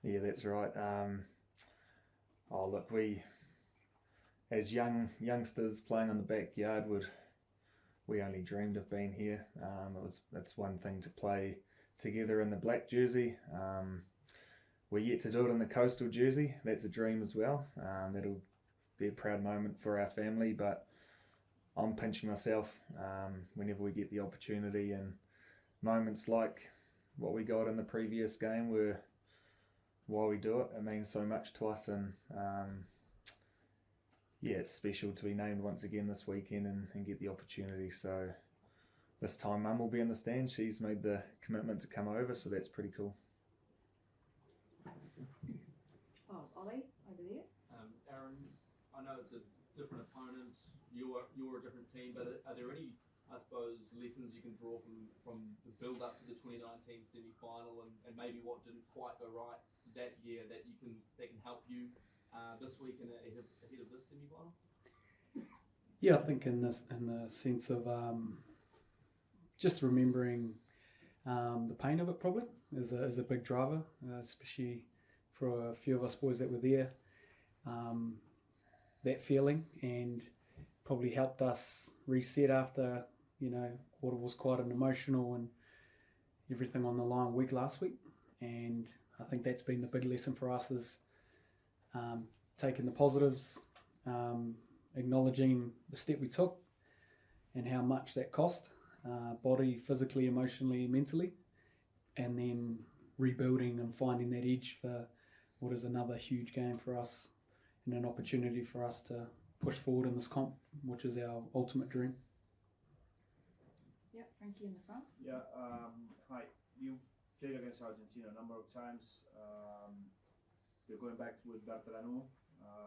Yeah, that's right. Look, we as youngsters playing on the backyard we only dreamed of being here. It's one thing to play together in the black jersey. We're yet to do it in the coastal jersey. That's a dream as well. That'll be a proud moment for our family, but I'm pinching myself whenever we get the opportunity, and moments like what we got in the previous game were why we do it. It means so much to us, and it's special to be named once again this weekend and get the opportunity. So this time Mum will be in the stand. She's made the commitment to come over, so that's pretty cool. Oh, Ollie, over there. Aaron, I know it's a different opponent, you're a different team, but are there any, I suppose, lessons you can draw from the build up to the 2019 semi-final and maybe what didn't quite go right that year that can help you this week and ahead of this semi-final? Yeah, I think in the sense of just remembering the pain of it probably is a big driver, especially for a few of us boys that were there. That feeling, and probably helped us reset after what was quite an emotional and everything on the line week last week. And I think that's been the big lesson for us is taking the positives, acknowledging the step we took and how much that cost, body, physically, emotionally, mentally, and then rebuilding and finding that edge for what is another huge game for us and an opportunity for us to push forward in this comp, which is our ultimate dream. Yeah, Frankie in the front. Yeah, hi. You played against Argentina a number of times. You're going back with Bertrand.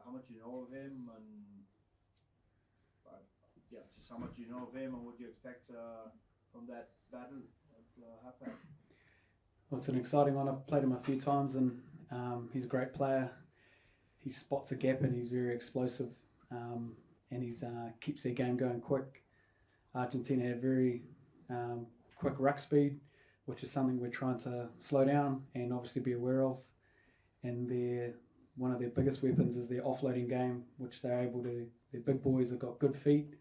How much you know of him, and just how much you know of him, and what you expect from that battle at halftime? Well, it's an exciting one. I've played him a few times, and he's a great player. He spots a gap, and he's very explosive, and he keeps their game going quick. Argentina have very quick ruck speed, which is something we're trying to slow down and obviously be aware of. And one of their biggest weapons is their offloading game, which they're able to. Their big boys have got good feet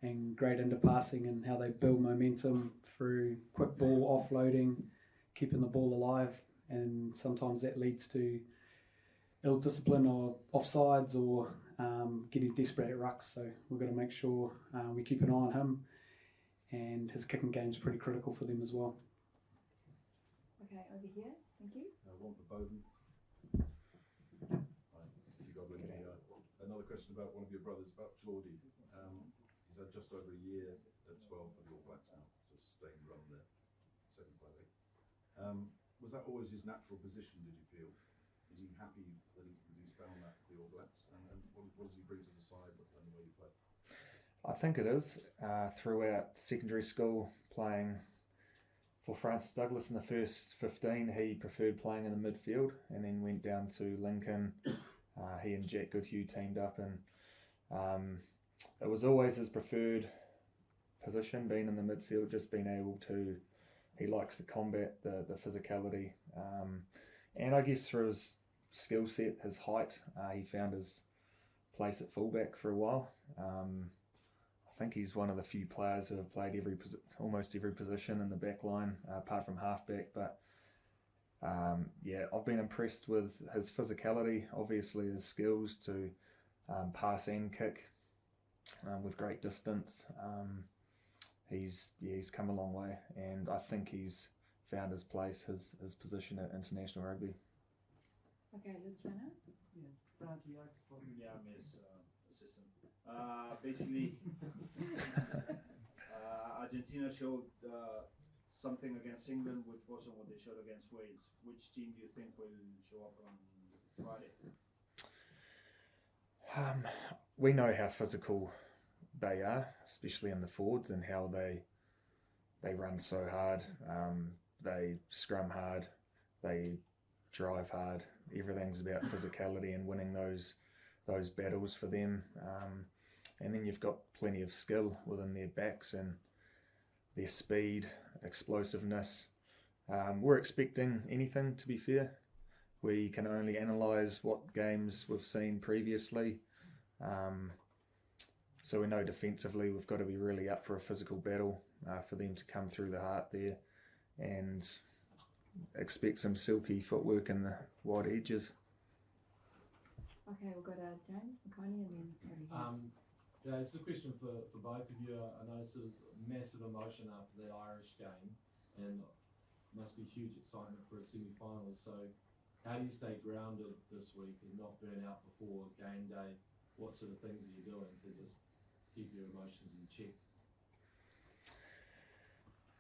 and great interpassing, and how they build momentum through quick ball offloading, keeping the ball alive, and sometimes that leads to ill discipline or offsides or getting desperate at rucks. So we've got to make sure we keep an eye on him, and his kicking game is pretty critical for them as well. Okay, over here. Thank you. I want the Beauden. Another question about one of your brothers, about Geordie. He's had just over a year at 12 for the All Blacks now, so sustained run there, second by the was that always his natural position, did you feel? Is he happy that he's found that for the All Blacks? And what does he bring to the side and the way you play? I think it is. Throughout secondary school, playing for Francis Douglas in the first 15, he preferred playing in the midfield, and then went down to Lincoln. He and Jack Goodhue teamed up, and it was always his preferred position, being in the midfield, just being able to. He likes the combat, the physicality, and I guess through his skill set, his height, he found his place at fullback for a while. I think he's one of the few players who have played almost every position in the back line, apart from halfback. But I've been impressed with his physicality, obviously his skills to pass and kick with great distance. He's come a long way, and I think he's found his place, his position at international rugby. Okay, Luciano. Yeah, Frankie, Miss Assistant. Basically, Argentina showed something against England which wasn't what they showed against Wales. Which team do you think will show up on Friday? We know how physical they are, especially in the forwards, and how they run so hard. They scrum hard. They drive hard. Everything's about physicality and winning those battles for them. And then you've got plenty of skill within their backs and their speed, explosiveness. We're expecting anything, to be fair. we can only analyse what games we've seen previously. So we know defensively we've got to be really up for a physical battle for them to come through the heart there, and expect some silky footwork in the wide edges. Okay, we'll go to James, McConey, and then Harry. Yeah, it's a question for both of you. I noticed there was massive emotion after that Irish game, and must be huge excitement for a semi-final. So how do you stay grounded this week and not burn out before game day? What sort of things are you doing to just keep your emotions in check?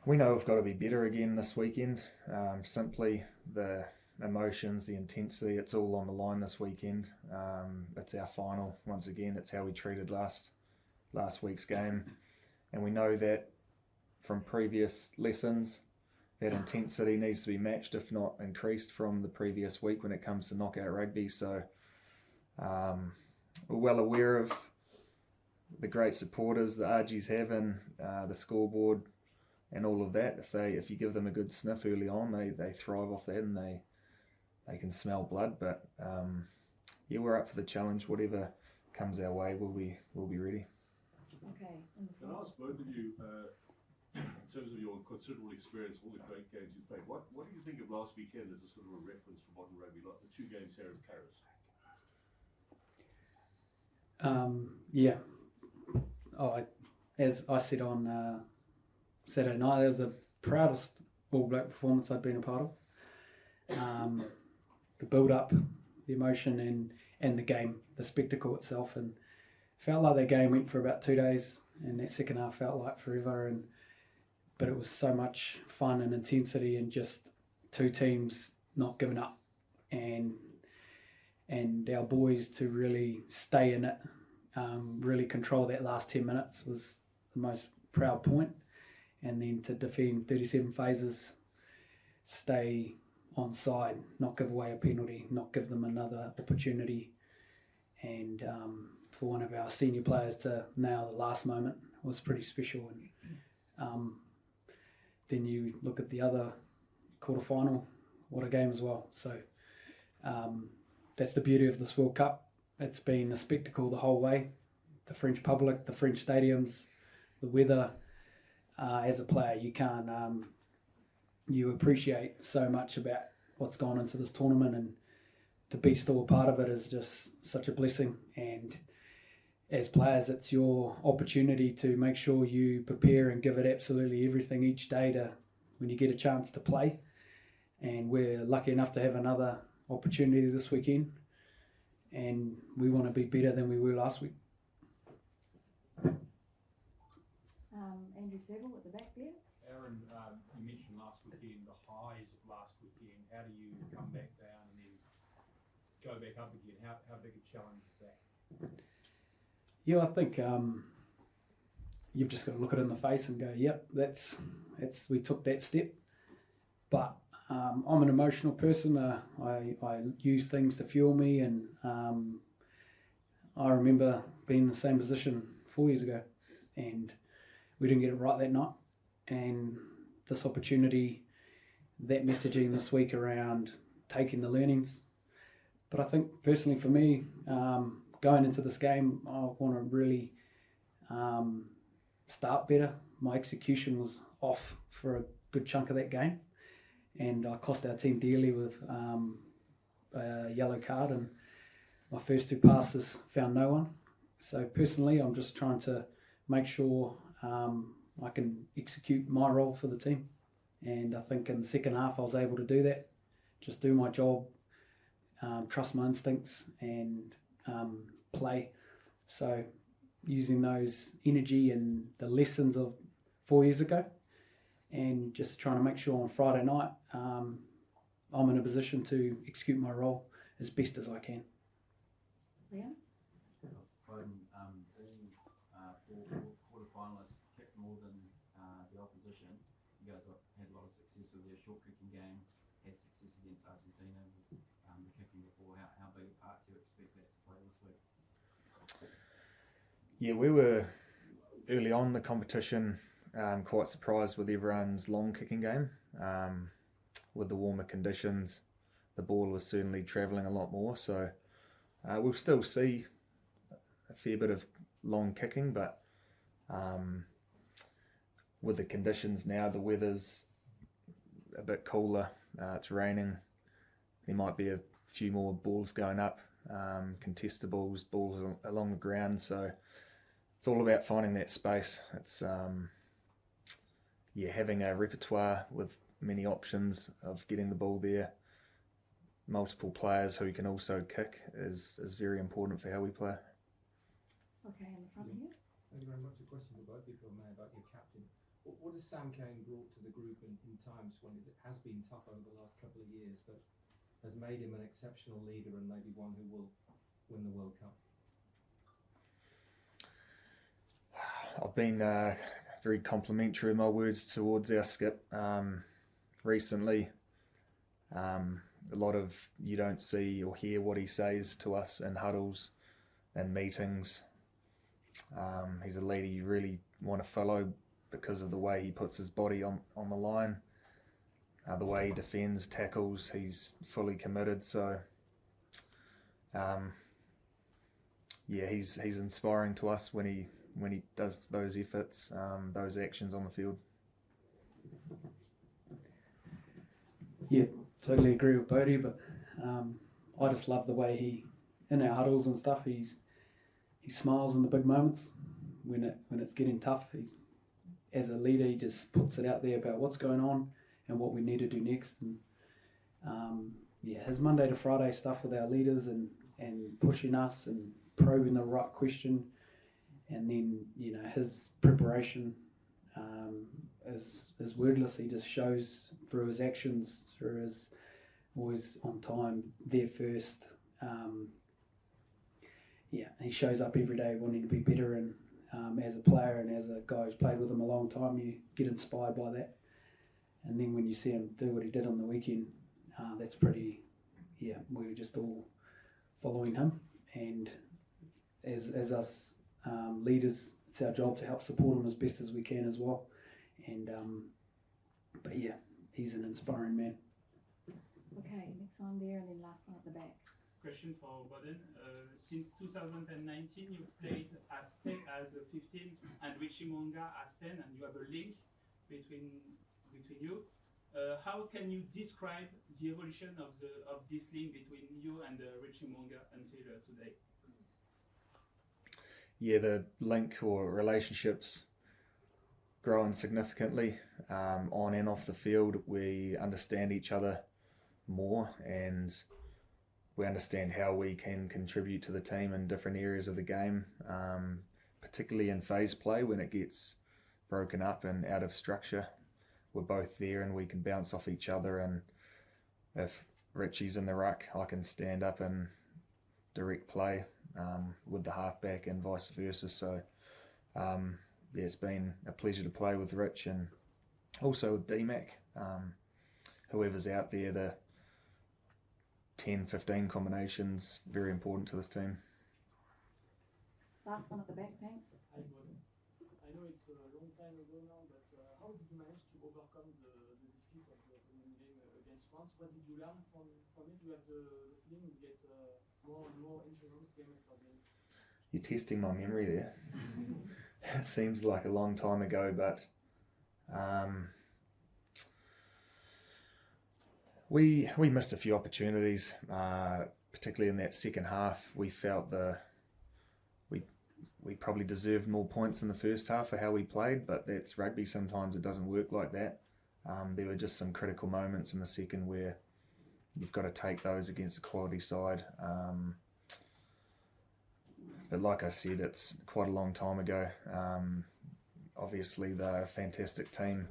We know we've got to be better again this weekend. Simply the emotions, the intensity, it's all on the line this weekend. It's our final once again. It's how we treated last week's game, and we know that from previous lessons that intensity needs to be matched, if not increased, from the previous week when it comes to knockout rugby. So we're well aware of the great supporters the RGs have in the scoreboard and all of that. If you give them a good sniff early on, they thrive off that, and they can smell blood. But yeah, we're up for the challenge. Whatever comes our way, we'll be ready. Okay. Can I ask both of you, in terms of your considerable experience, all the great games you've played, what do you think of last weekend as a sort of a reference for modern rugby, like the 2 games here in Paris? Yeah. As I said on Saturday night, that was the proudest All Black performance I'd been a part of. The build-up, the emotion, and the game, the spectacle itself, and felt like that game went for about 2 days, and that second half felt like forever. But it was so much fun and intensity, and just 2 teams not giving up, and our boys to really stay in it, really control that last 10 minutes was the most proud point. And then to defend 37 phases, stay on side, not give away a penalty, not give them another opportunity, and for one of our senior players to nail the last moment was pretty special. And then you look at the other quarterfinal, what a game as well. So that's the beauty of this World Cup. It's been a spectacle the whole way. The French public, the French stadiums, the weather. As a player, you can't. You appreciate so much about what's gone into this tournament, and to be still a part of it is just such a blessing. And as players, it's your opportunity to make sure you prepare and give it absolutely everything each day to when you get a chance to play. And we're lucky enough to have another opportunity this weekend, and we want to be better than we were last week. Andrew Seville at the back there. Aaron, you mentioned last weekend, the highs of last weekend. How do you come back down and then go back up again? How big a challenge is that? Yeah, I think you've just got to look it in the face and go, yep, that's we took that step. But I'm an emotional person. I use things to fuel me, and I remember being in the same position 4 years ago, and we didn't get it right that night. And this opportunity, that messaging this week around taking the learnings. But I think personally for me, going into this game, I want to really start better. My execution was off for a good chunk of that game, and I cost our team dearly with a yellow card, and my first 2 passes found no one. So personally, I'm just trying to make sure I can execute my role for the team. And I think in the second half I was able to do that, just do my job, trust my instincts, and play. So using those energy and the lessons of 4 years ago, and just trying to make sure on Friday night I'm in a position to execute my role as best as I can. Liam? All 4 quarterfinalists kicked more than the opposition. You guys had a lot of success with your short kicking game, had success against Argentina with the kicking before. How big a part do you expect that to play this week? Yeah, we were early on in the competition quite surprised with everyone's long kicking game. With the warmer conditions, the ball was certainly travelling a lot more. So we'll still see a fair bit of long kicking, but with the conditions now, the weather's a bit cooler, it's raining, there might be a few more balls going up, contested balls along the ground. So it's all about finding that space. It's having a repertoire with many options of getting the ball there. Multiple players who can also kick is very important for how we play. Okay, in the front here. Thank you very much. A question for both of you, if I may, about your captain. What has Sam Cane brought to the group in times when it has been tough over the last couple of years that has made him an exceptional leader and maybe one who will win the World Cup? I've been very complimentary with my words towards our skip recently. A lot of you don't see or hear what he says to us in huddles and meetings. He's a leader you really want to follow because of the way he puts his body on the line, the way he defends, tackles. He's fully committed. So, he's inspiring to us when he does those efforts, those actions on the field. Yeah, totally agree with Bodie, but I just love the way he, in our huddles and stuff, he smiles in the big moments when it's getting tough. As a leader, he just puts it out there about what's going on and what we need to do next. And his Monday to Friday stuff with our leaders and pushing us and probing the right question, and then his preparation is wordless. He just shows through his actions, through his always on time, there first. He shows up every day wanting to be better, and as a player and as a guy who's played with him a long time, you get inspired by that. And then when you see him do what he did on the weekend, that's pretty, we were just all following him. And as us leaders, it's our job to help support him as best as we can as well. And he's an inspiring man. Okay, next one there and then last one at the back. Question for Beauden. Since 2019, you've played as 15 and Richie Monga as 10, and you have a link between you. How can you describe the evolution of this link between you and Richie Monga until today? Yeah, the link or relationships growing significantly on and off the field. We understand each other more, and we understand how we can contribute to the team in different areas of the game, particularly in phase play when it gets broken up and out of structure. We're both there and we can bounce off each other, and if Richie's in the ruck, I can stand up and direct play with the halfback and vice versa. So it's been a pleasure to play with Rich, and also with D-Mac. Whoever's out there, the 10-15 combinations, very important to this team. Last one at the back, thanks. Hi, Beauden. I know it's a long time ago now, but how did you manage to overcome the defeat of the opening game against France? What did you learn from it? Do you have the feeling you get more and more insurance game after game? You're testing my memory there. It seems like a long time ago, but we missed a few opportunities, particularly in that second half. We felt we probably deserved more points in the first half for how we played, but that's rugby. Sometimes it doesn't work like that. There were just some critical moments in the second where you've got to take those against a quality side. But like I said, it's quite a long time ago. Obviously, they're a fantastic team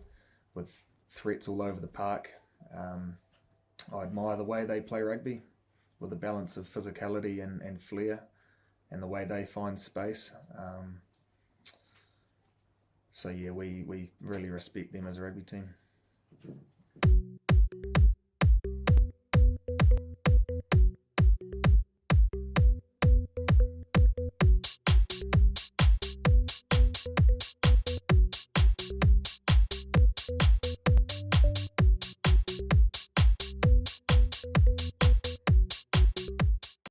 with threats all over the park. I admire the way they play rugby with a balance of physicality and flair, and the way they find space. We really respect them as a rugby team.